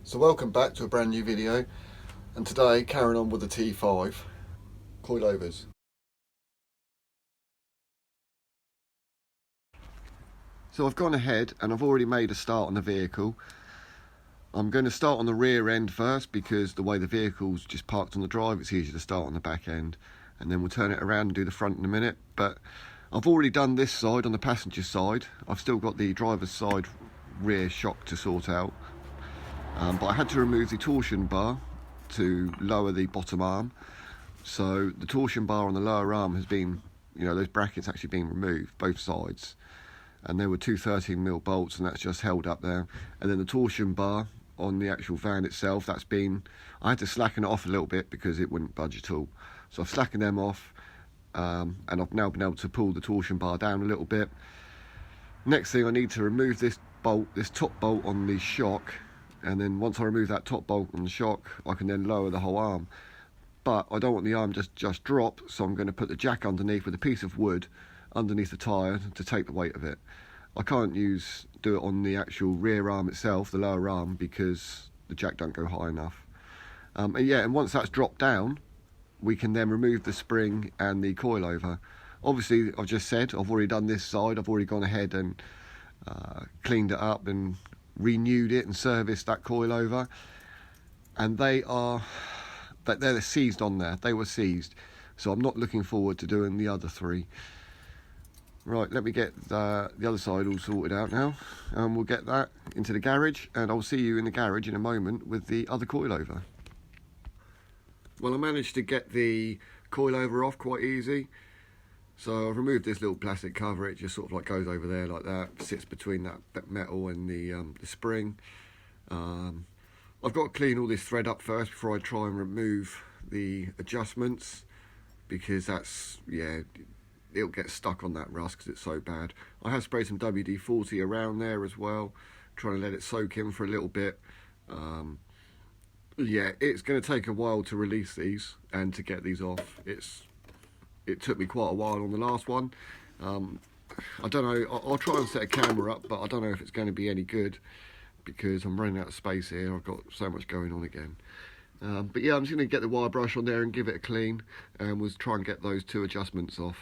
So welcome back to a brand new video, and today carrying on with the T5 coilovers. So I've gone ahead and I've already made a start on the vehicle. I'm going to start on the rear end first because the way the vehicle's just parked on the drive, it's easier to start on the back end, and then we'll turn it around and do the front in a minute. But I've already done this side on the passenger side. I've still got the driver's side rear shock to sort out. But I had to remove the torsion bar to lower the bottom arm. So the torsion bar on the lower arm has been, those brackets actually been removed, both sides. And there were two 13mm bolts, and that's just held up there. And then the torsion bar on the actual van itself, I had to slacken it off a little bit because it wouldn't budge at all. So I've slackened them off, and I've now been able to pull the torsion bar down a little bit. Next thing, I need to remove this bolt, this top bolt on the shock. And then once I remove that top bolt on the shock, I can then lower the whole arm. But I don't want the arm just drop, so I'm going to put the jack underneath with a piece of wood underneath the tyre to take the weight of it. I can't do it on the actual rear arm itself, the lower arm, because the jack don't go high enough. And once that's dropped down, we can then remove the spring and the coilover. Obviously, I've just said I've already done this side. I've already gone ahead and cleaned it up and renewed it and serviced that coilover, and they're seized on there. They were seized, so I'm not looking forward to doing the other three. Right, let me get the other side all sorted out now, and we'll get that into the garage, and I'll see you in the garage in a moment with the other coilover. Well, I managed to get the coilover off quite easy. So I've removed this little plastic cover. It just sort of like goes over there like that, sits between that metal and the spring. I've got to clean all this thread up first before I try and remove the adjustments, because it'll get stuck on that rust because it's so bad. I have sprayed some WD-40 around there as well, trying to let it soak in for a little bit. It's going to take a while to release these and to get these off. It took me quite a while on the last one. I don't know, I'll try and set a camera up, but I don't know if it's going to be any good because I'm running out of space here. I've got so much going on again. But yeah, I'm just going to get the wire brush on there and give it a clean, and we'll try and get those two adjustments off.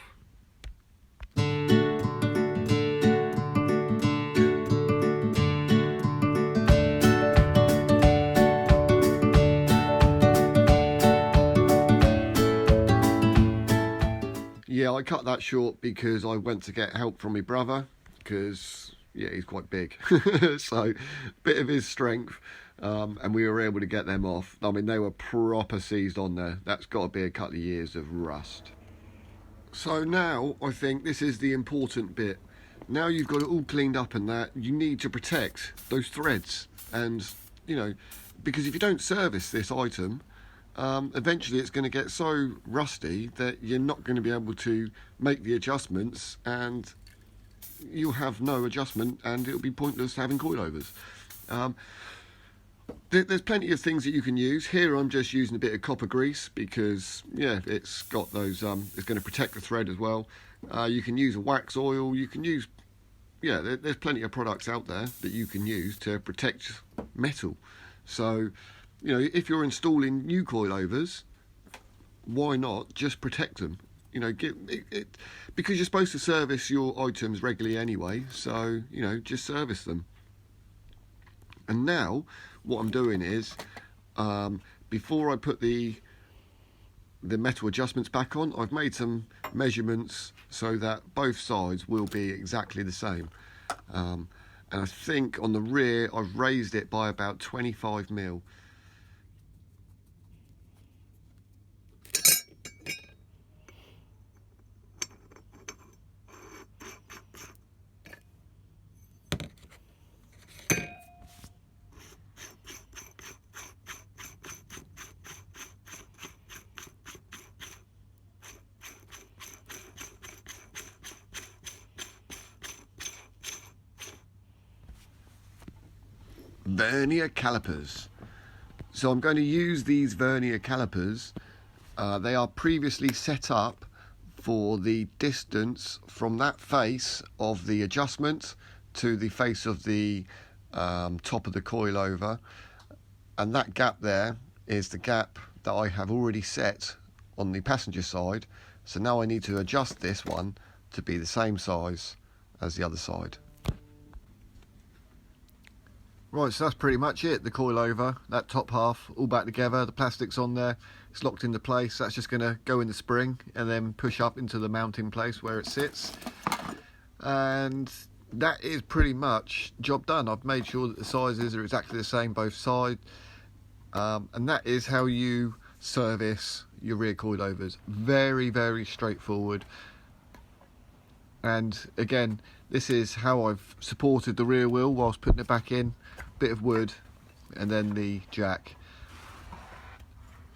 Yeah, I cut that short because I went to get help from my brother, because he's quite big. So bit of his strength, and we were able to get them off. I mean, they were proper seized on there. That's got to be a couple of years of rust. So now I think this is the important bit. Now you've got it all cleaned up and that, you need to protect those threads. And because if you don't service this item, eventually it's going to get so rusty that you're not going to be able to make the adjustments, and you'll have no adjustment, and it'll be pointless having coilovers. There's plenty of things that you can use. Here I'm just using a bit of copper grease because it's got those it's going to protect the thread as well. You can use a wax oil. You can use there's plenty of products out there that you can use to protect metal. So if you're installing new coilovers, why not just protect them? Because you're supposed to service your items regularly anyway, so just service them. And now what I'm doing is, before I put the metal adjustments back on, I've made some measurements so that both sides will be exactly the same. And I think on the rear I've raised it by about 25mm. Vernier calipers. So I'm going to use these vernier calipers. They are previously set up for the distance from that face of the adjustment to the face of the top of the coilover, and that gap there is the gap that I have already set on the passenger side. So now I need to adjust this one to be the same size as the other side. Right, so that's pretty much it. The coilover, that top half, all back together. The plastic's on there, it's locked into place. That's just going to go in the spring and then push up into the mounting place where it sits. And that is pretty much job done. I've made sure that the sizes are exactly the same both sides. And that is how you service your rear coilovers. Very, very straightforward. And again, this is how I've supported the rear wheel whilst putting it back in. Bit of wood and then the jack,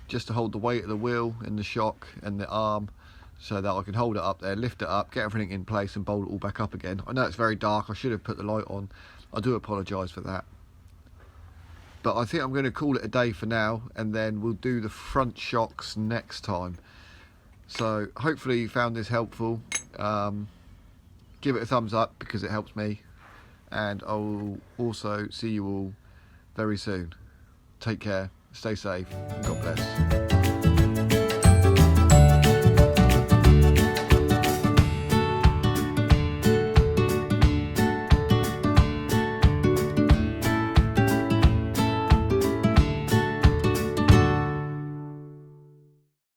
just to hold the weight of the wheel and the shock and the arm, so that I can hold it up there, lift it up, get everything in place and bolt it all back up again. I know it's very dark, I should have put the light on. I do apologise for that. But I think I'm going to call it a day for now, and then we'll do the front shocks next time. So hopefully you found this helpful. Give it a thumbs up because it helps me. And I will also see you all very soon. Take care, stay safe, and God bless.